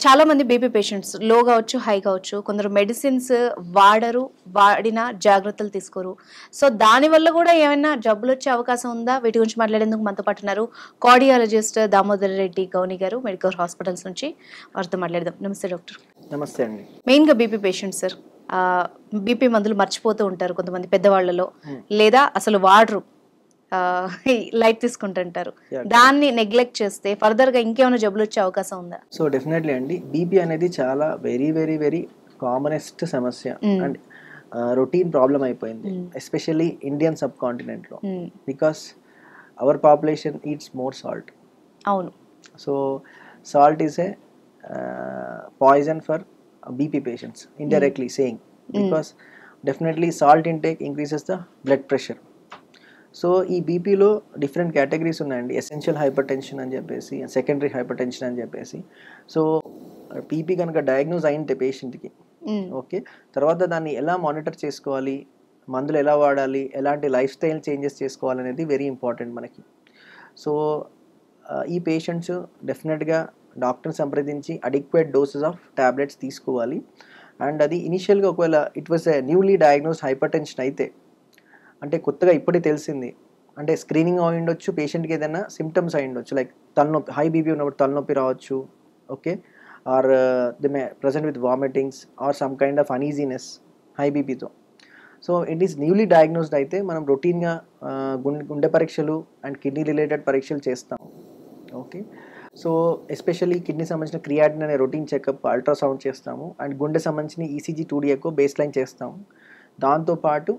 చాలా మంది BP patients లో కావచ్చు, హై కావచ్చు. కొందరు మెడిసిన్స్ వాడరు, వాడిన జాగ్రత్తలు తీసుకోరు. సో దానివల్ల కూడా ఏమైనా జబ్బులు వచ్చే అవకాశం ఉందా? వీటి గురించి మాట్లాడేందుకు మనతో పాటు ఉన్నారు కార్డియాలజిస్ట్ దామోదర్ రెడ్డి గౌని గారు, మెడికల్ హాస్పిటల్స్ నుంచి. వారితో మాట్లాడదాం. నమస్తే డాక్టర్. నమస్తే అండి. మెయిన్గా బీపీ పేషెంట్స్ సార్, బీపీ మందులు మర్చిపోతూ ఉంటారు కొంతమంది పెద్దవాళ్ళలో, లేదా అసలు వాడరు, లైట్ తీసుకుంటుంటారు. దాన్ని నెగ్లెక్ట్ చేస్తే ఫర్దర్ గా ఇంకేమైనా జబ్బులు వచ్చే అవకాశం ఉందా? సో డెఫినెట్లీ అండి, బీపీ అనేది చాలా వెరీ వెరీ వెరీ కామనెస్ట్ సమస్య అండ్ రొటీన్ ప్రాబ్లం అయిపోయింది, ఎస్పెషల్లీ ఇండియన్ సబ్ కాంటినెంట్ లో, because our population eats more salt. అవును. So salt is a poison for BP patients, indirectly saying, because definitely salt intake increases the blood pressure. So ఈ బీపీలో different categories ఉన్నాయండి. Essential hypertension అని చెప్పేసి, secondary hypertension అని చెప్పేసి. So BP కనుక diagnose అయింటే పేషెంట్కి, ఓకే, తర్వాత దాన్ని ఎలా మానిటర్ చేసుకోవాలి, మందులు ఎలా వాడాలి, ఎలాంటి లైఫ్ స్టైల్ చేంజెస్ చేసుకోవాలనేది వెరీ ఇంపార్టెంట్ మనకి. సో ఈ పేషెంట్స్ డెఫినెట్గా డాక్టర్ని సంప్రదించి అడిక్వేట్ డోసెస్ ఆఫ్ ట్యాబ్లెట్స్ తీసుకోవాలి. అండ్ అది ఇనిషియల్గా ఒకవేళ it was a newly diagnose hyper tension అయితే, అంటే కొత్తగా ఇప్పుడే తెలిసింది, అంటే స్క్రీనింగ్ అయి ఉండొచ్చు, పేషెంట్కి ఏదైనా సిమ్టమ్స్ అయి ఉండొచ్చు, లైక్ తలనొప్పి, హై బీపీ ఉన్నప్పుడు తలనొప్పి రావచ్చు, okay, or they may present with vomitings or some kind of uneasiness high బీపీతో. So it is newly diagnosed అయితే మనం రొటీన్గా గుండె పరీక్షలు అండ్ కిడ్నీ రిలేటెడ్ పరీక్షలు చేస్తాం, ఓకే. సో ఎస్పెషల్లీ కిడ్నీ సంబంధించిన క్రియాటిన్ అనే రొటీన్ చెకప్, అల్ట్రాసౌండ్ చేస్తాము, అండ్ గుండె సంబంధించిన ECG 2D echo base line చేస్తాము. దాంతోపాటు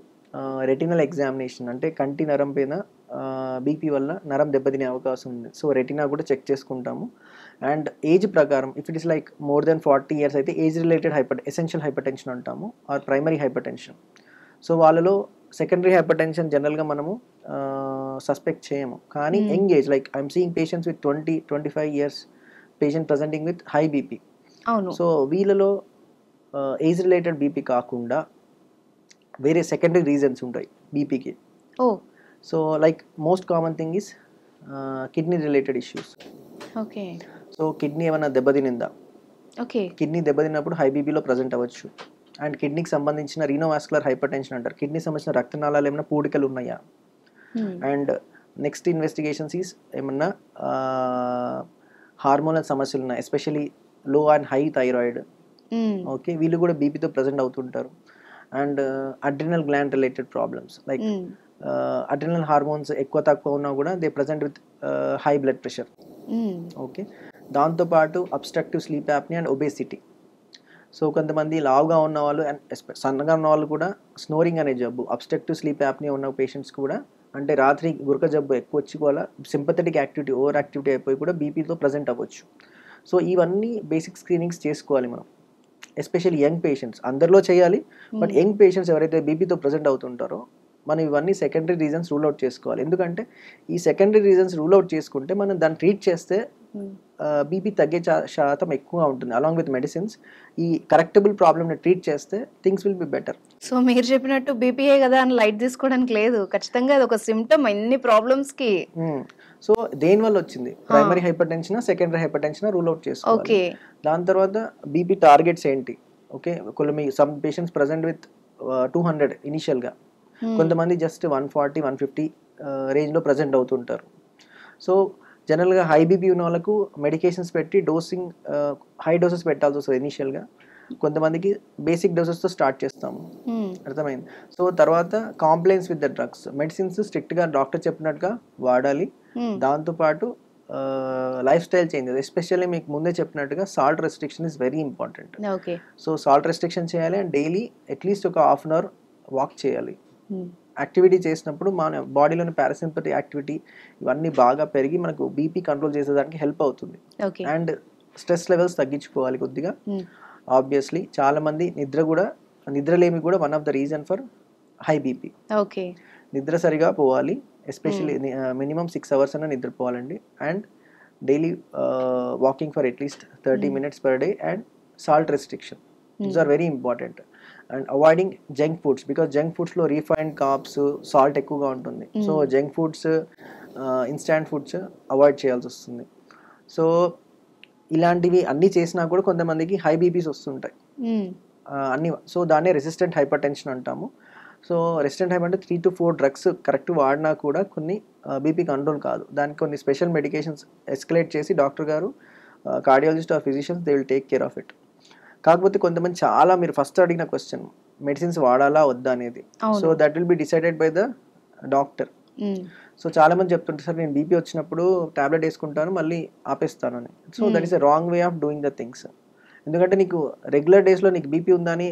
రెటినల్ ఎగ్జామినేషన్, అంటే కంటి నరం పైన బీపీ వల్ల నరం దెబ్బతినే అవకాశం ఉంది. సో రెటినా కూడా చెక్ చేసుకుంటాము. అండ్ ఏజ్ ప్రకారం if it is like more than 40 years అయితే age related essential hypertension అంటాము, or primary hypertension. So వాళ్ళలో సెకండరీ హైపర్ టెన్షన్ జనరల్గా మనము సస్పెక్ట్ చేయము. కానీ young age, like I'm seeing patients with 20-25 years patient presenting with high BP. So వీళ్ళలో age related BP కాకుండా వేరే secondary reasons ఉంటాయి బీపీకి. So like most common thing is kidney related issues. Okay. So kidney ఏమైనా దెబ్బతినిందా, okay, kidney దెబ్బతిన్నప్పుడు high బీపీలో present అవ్వచ్చు. And కిడ్నీకి సంబంధించిన రీనోవాస్కులర్ hyper tension అంటారు, kidney సంబంధించిన రక్తనాళాలు ఏమైనా పూడికలు ఉన్నాయా. అండ్ నెక్స్ట్ ఇన్వెస్టిగేషన్స్ ఈస్ ఏమన్నా హార్మోనల్ సమస్యలు ఉన్నాయి, ఎస్పెషలీ లో అండ్ హై థైరాయిడ్, ఓకే, వీళ్ళు కూడా బీపీతో ప్రజెంట్ అవుతుంటారు. And adrenal gland related problems, like adrenal hormones ఎక్కువ తక్కువ ఉన్నా కూడా they present with high blood pressure, okay. దాంతోపాటు obstructive sleep apnoea and obesity. So కొంతమంది లావుగా ఉన్న వాళ్ళు అండ్ సన్నగా ఉన్న వాళ్ళు కూడా స్నోరింగ్ అనే జబ్బు, అబ్స్ట్రక్టివ్ స్లీప్ యాప్నియా ఉన్న పేషెంట్స్ కూడా, అంటే రాత్రి గురక జబ్బు ఎక్కువ వచ్చి కూడా సింపథెటిక్ యాక్టివిటీ ఓవర్ యాక్టివిటీ అయిపోయి కూడా బీపీతో ప్రజెంట్ అవ్వచ్చు. సో ఇవన్నీ బేసిక్ స్క్రీనింగ్స్ చేసుకోవాలి మనం, ఎస్పెషల్లీ యంగ్ పేషెంట్స్. అందరిలో చేయాలి, బట్ యంగ్ పేషెంట్స్ ఎవరైతే బీపీతో ప్రజెంట్ అవుతుంటారో మనం ఇవన్నీ సెకండరీ రీజన్స్ రూల్ అవుట్ చేసుకోవాలి. ఎందుకంటే ఈ సెకండరీ రీజన్స్ రూల్ అవుట్ చేసుకుంటే మనం దాన్ని ట్రీట్ చేస్తే బీపీ తగ్గే శాతం ఎక్కువగా ఉంటుంది. అలాంగ్ విత్ మెడిసిన్స్ ఈ కరెక్టబుల్ ప్రాబ్లమ్ని ట్రీట్ చేస్తే things will be better. So మీరు చెప్పినట్టు బీపీఏ కదా అని లైట్ తీసుకోవడానికి లేదు, ఖచ్చితంగా అది ఒక సిమ్టమ్ ఎన్ని ప్రాబ్లమ్స్కి. సో దేనివల్ల వచ్చింది, primary hyper tension, secondary hyper tension rule out చేసుకోవాలి. దాని తర్వాత బీపీ టార్గెట్స్ ఏంటి, okay, some patients present with 200 ఇనిషియల్గా, కొంతమంది జస్ట్ 140-150 రేంజ్లో ప్రజెంట్ అవుతుంటారు. సో జనరల్గా హై బీపీ ఉన్న వాళ్ళకు మెడికేషన్స్ పెట్టి డోసింగ్ హై డోసెస్ పెట్టాల్సి వస్తుంది ఇనిషియల్గా. కొంతమందికి బేసిక్ డోసెస్తో స్టార్ట్ చేస్తాము, అర్థమైంది. సో తర్వాత compliance with the drugs, medicines స్ట్రిక్ట్గా డాక్టర్ చెప్పినట్టుగా వాడాలి. దాంతోపాటు లైఫ్ స్టైల్ చేంజెస్, ఎస్పెషల్లీ మీకు ముందే చెప్పినట్టుగా salt restriction is very important. So salt restriction చేయాలి అండ్ డైలీ అట్లీస్ట్ ఒక ½ hour వాక్ చేయాలి. యాక్టివిటీ చేసినప్పుడు మన బాడీలోని పారాసింపథిక్ యాక్టివిటీ ఇవన్నీ బాగా పెరిగి మనకు బీపీ కంట్రోల్ చేసేదానికి హెల్ప్ అవుతుంది. అండ్ స్ట్రెస్ లెవెల్స్ తగ్గించుకోవాలి కొద్దిగా. ఆబ్వియస్లీ చాలా మంది నిద్రలేమి కూడా one of the reason for high BP. నిద్ర సరిగా పోవాలి, ఎస్పెషల్లీ మినిమం 6 hours అన్న నిద్రపోవాలండి. And daily walking for at least 30 minutes per day and salt restriction. These are very important. And avoiding junk foods, because junk foods లో refined carbs, salt ఎక్కువగా ఉంటుంది. So junk foods, instant foods avoid చేయాల్సి వస్తుంది. So ఇలాంటివి అన్నీ చేసినా కూడా కొంతమందికి హై బీపీస్ వస్తుంటాయి అన్ని. సో దాన్నే రెసిస్టెంట్ హైపర్ టెన్షన్ అంటాము. సో రెసిస్టెంట్ హైపర్ అంటే 3 to 4 డ్రగ్స్ కరెక్ట్ వాడినా కూడా కొన్ని బీపీ కంట్రోల్ కాదు. దానికి కొన్ని స్పెషల్ మెడికేషన్స్ ఎస్కలేట్ చేసి డాక్టర్ గారు, cardiologist or physicians they will take care of it. కాకపోతే కొంతమంది చాలా, మీరు ఫస్ట్ అడిగిన క్వశ్చన్ మెడిసిన్స్ వాడాలా వద్దా అనేది, so that will be decided by the doctor. So చాలా మంది చెప్తుంటారు సార్ నేను బీపీ వచ్చినప్పుడు టాబ్లెట్ వేసుకుంటాను మళ్ళీ ఆపేస్తాను అని. So that is a wrong way of doing the things. ఎందుకంటే నీకు రెగ్యులర్ డేస్లో నీకు బీపీ ఉందని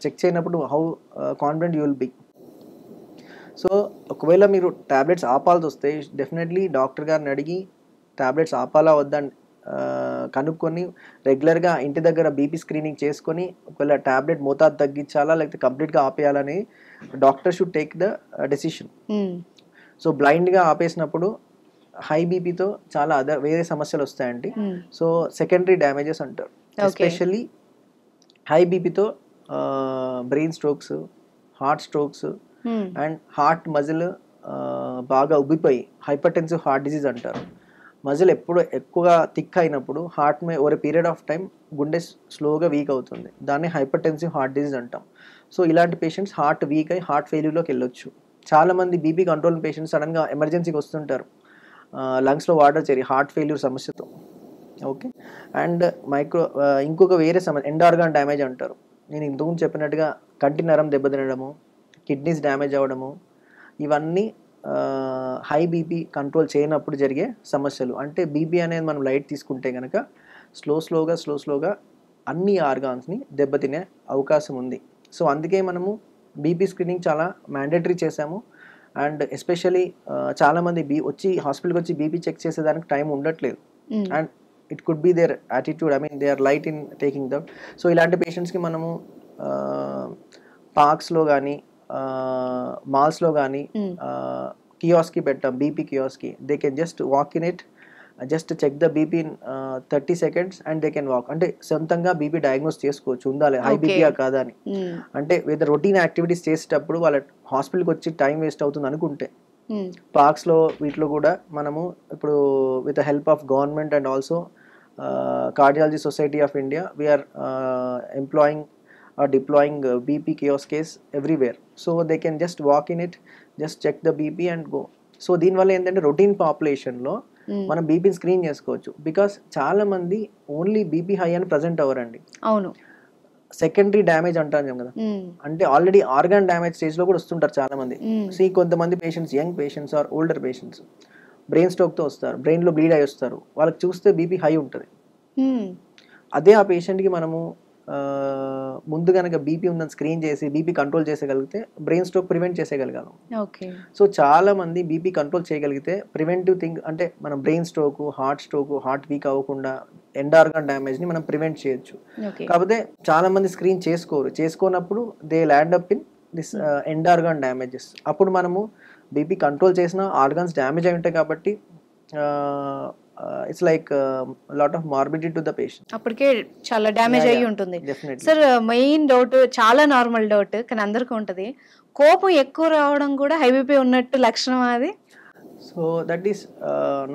చెక్ చేయనప్పుడు how confident you will be. So ఒకవేళ మీరు టాబ్లెట్స్ ఆపాల్సి వస్తే డెఫినెట్లీ డాక్టర్ గారిని అడిగి టాబ్లెట్స్ ఆపాలా వద్దా కనుక్కొని రెగ్యులర్గా ఇంటి దగ్గర బీపీ స్క్రీనింగ్ చేసుకొని ఒకవేళ టాబ్లెట్ మోతాదు తగ్గించాలా లేకపోతే కంప్లీట్గా ఆపేయాలని doctor should take the decision. So బ్లైండ్గా ఆపేసినప్పుడు హై బీపీతో చాలా వేరే సమస్యలు వస్తాయండి. సో సెకండరీ డ్యామేజెస్ అంటారు. ఎస్పెషల్లీ హై బీపీతో brain strokes, heart strokes and heart muscle బాగా ఉబ్బిపోయి హైపర్టెన్సివ్ హార్ట్ డిసీజ్ అంటారు. మజిల్ ఎప్పుడు ఎక్కువగా థిక్ అయినప్పుడు heart may over period of time గుండె స్లోగా వీక్ అవుతుంది. దాన్ని హైపర్టెన్సివ్ హార్ట్ డిసీజ్ అంటాం. సో ఇలాంటి పేషెంట్స్ హార్ట్ వీక్ అయి హార్ట్ ఫెయిల్యూర్లోకి వెళ్ళొచ్చు. చాలామంది బీపీ కంట్రోల్ పేషెంట్స్ సడన్గా ఎమర్జెన్సీకి వస్తుంటారు లంగ్స్లో వాటర్ చేరి హార్ట్ ఫెయిల్యూర్ సమస్యతో. ఓకే. అండ్ ఇంకొక వేరే సమస్య ఎండ్ ఆర్గాన్ డ్యామేజ్ అంటారు. నేను ఇంతకుముందు చెప్పినట్టుగా కంటి నరం దెబ్బతినడము, కిడ్నీస్ డ్యామేజ్ అవ్వడము, ఇవన్నీ హై బీపీ కంట్రోల్ చేయనప్పుడు జరిగే సమస్యలు. అంటే బీపీ అనేది మనం లైట్ తీసుకుంటే కనుక స్లోగా అన్ని ఆర్గాన్స్ని దెబ్బతినే అవకాశం ఉంది. సో అందుకే మనము బీపీ స్క్రీనింగ్ చాలా మ్యాండేటరీ చేసాము. అండ్ ఎస్పెషలీ చాలామంది వచ్చి హాస్పిటల్కి వచ్చి బీపీ చెక్ చేసేదానికి టైం ఉండట్లేదు. And it could be their attitude, I mean they are light in taking them. So ఇలాంటి పేషెంట్స్కి మనము పార్క్స్లో కానీ మాల్స్లో కానీ కియాస్కి పెట్టాం, BP kiosks. They can just walk in it, just check the BP in 30 seconds and they can walk. అంటే సొంతంగా బీపీ డయాగ్నోస్ చేసుకోవచ్చు ఉండాలి హై బీపీయా కాదా అని. అంటే విత్ రొటీన్ యాక్టివిటీస్ చేసేటప్పుడు వాళ్ళ హాస్పిటల్కి వచ్చి టైం వేస్ట్ అవుతుంది అనుకుంటే పార్క్స్లో వీటిలో కూడా మనము ఇప్పుడు with the help of government and also cardiology society of India we are employing or deploying BP kiosks everywhere. So they can just walk in it, just check the BP and go. So దీనివల్ల ఏంటంటే routine పాపులేషన్లో మనం బీపీని screen చేసుకోవచ్చు. Because చాలా మంది only BP high అని present అవ్వరండి. అవును, secondary damage అంటాం కదా, అంటే ఆల్రెడీ ఆర్గాన్ డ్యామేజ్ స్టేజ్లో కూడా వస్తుంటారు చాలా మంది. సో కొంతమంది patients, young patients or older patients brain స్ట్రోక్తో వస్తారు, బ్రెయిన్లో బ్లీడ్ అయి వస్తారు. వాళ్ళకి చూస్తే బీపీ హై ఉంటుంది. అదే ఆ పేషెంట్కి మనము ముందు కనుక బీపీ ఉందని స్క్రీన్ చేసి బీపీ కంట్రోల్ చేసేగలిగితే బ్రెయిన్ స్ట్రోక్ ప్రివెంట్ చేసేయగలిగాము. సో చాలా మంది బీపీ కంట్రోల్ చేయగలిగితే ప్రివెంటివ్ థింగ్ అంటే మనం బ్రెయిన్ స్ట్రోక్, హార్ట్ వీక్ అవ్వకుండా ఎండ్ ఆర్గాన్ డ్యామేజ్ ని మనం ప్రివెంట్ చేయొచ్చు. కాకపోతే చాలా మంది స్క్రీన్ చేసుకోనప్పుడు they land up in this end organ damages. అప్పుడు మనము బీపీ కంట్రోల్ చేసిన ఆర్గాన్స్ డ్యామేజ్ అయి ఉంటాయి కాబట్టి it's like lot of morbidity to the patient. అప్పటికే చాలా డ్యామేజ్ అయ్యి ఉంటుంది. సార్ మెయిన్ డౌట్, చాలా నార్మల్ డౌట్ కానీ అందరికీ ఉంటుంది, కోపం ఎక్కువ రావడం కూడా హై బీపీ ఉన్నట్టు లక్షణం అది? So that is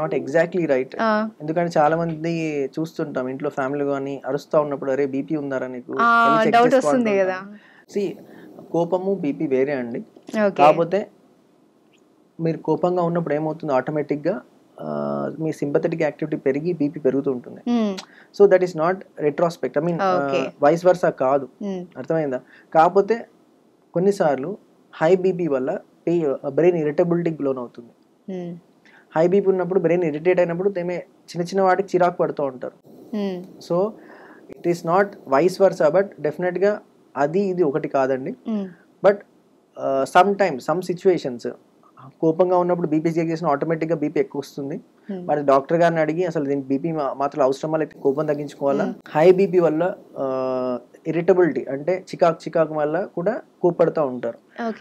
not exactly right. ఎందుకంటే చాలా మంది చూస్తుంటాం ఇంట్లో ఫ్యామిలీ కానీ అరుస్తా ఉన్నప్పుడు అరే బీపీ ఉందారా నీకు డౌట్ వస్తుంది కదా. సి కోపము బీపీ వేరే అండి. కాకపోతే మీరు కోపంగా ఉన్నప్పుడు ఏమవుతుంది, ఆటోమేటిక్గా మీ సింపథెటిక్ యాక్టివిటీ పెరిగి బీపీ పెరుగుతూ ఉంటుంది. So that is not retrospect, I mean vice versa కాదు. అర్థమైందా? కాకపోతే కొన్నిసార్లు హై బీపీ వల్ల బ్రెయిన్ ఇరిటబిలిటీకి లోన్ అవుతుంది. హై బీపీ ఉన్నప్పుడు బ్రెయిన్ ఇరిటేట్ అయినప్పుడు చిన్న వాటికి చిరాకు పడుతూ ఉంటారు. So it is not vice versa, but డెఫినెట్గా అది ఇది ఒకటి కాదండి. But sometimes some situations కోపంగా ఉన్నప్పుడు బీపీ చెక్ చేసిన ఆటోమేటిక్గా బీపీ ఎక్కువ వస్తుంది. మరి డాక్టర్ గారిని అడిగి అసలు దీనికి బీపీ మాత్రం అవసరమా లేకపోతే కోపం తగ్గించుకోవాలా? హై బీపీ వల్ల ఇరిటబిలిటీ అంటే చికాకు వల్ల కూడా కోపడుతూ ఉంటారు.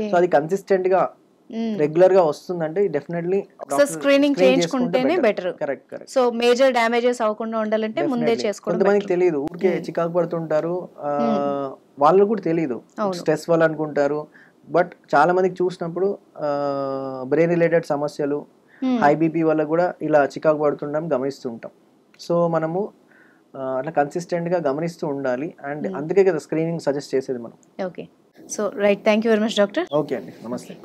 సో అది కన్సిస్టెంట్ గా రెగ్యులర్ గా వస్తుందంటే డెఫినెట్లీ స్క్రీనింగ్ చేయించుకుంటేనే better. Correct. So major damages అవ్వకుండా ఉండాలంటే ముందే చేసుకోవడం. కొంతమందికి తెలియదు, ఊరికే చికాకు పడుతుంటారు, వాళ్ళు కూడా తెలియదు, స్ట్రెస్ వల్ల అనుకుంటారు. బట్ చాలా మందికి చూసినప్పుడు బ్రెయిన్ రిలేటెడ్ సమస్యలు హై బీపీ వల్ల కూడా ఇలా చికాకు పడుతుండడం గమనిస్తుంటాం. సో మనము అట్లా కన్సిస్టెంట్గా గమనిస్తూ ఉండాలి. అండ్ అందుకే కదా స్క్రీనింగ్ సజెస్ట్ చేసేది మనం. Okay. So right, thank you very much doctor. Okay అండి, నమస్తే.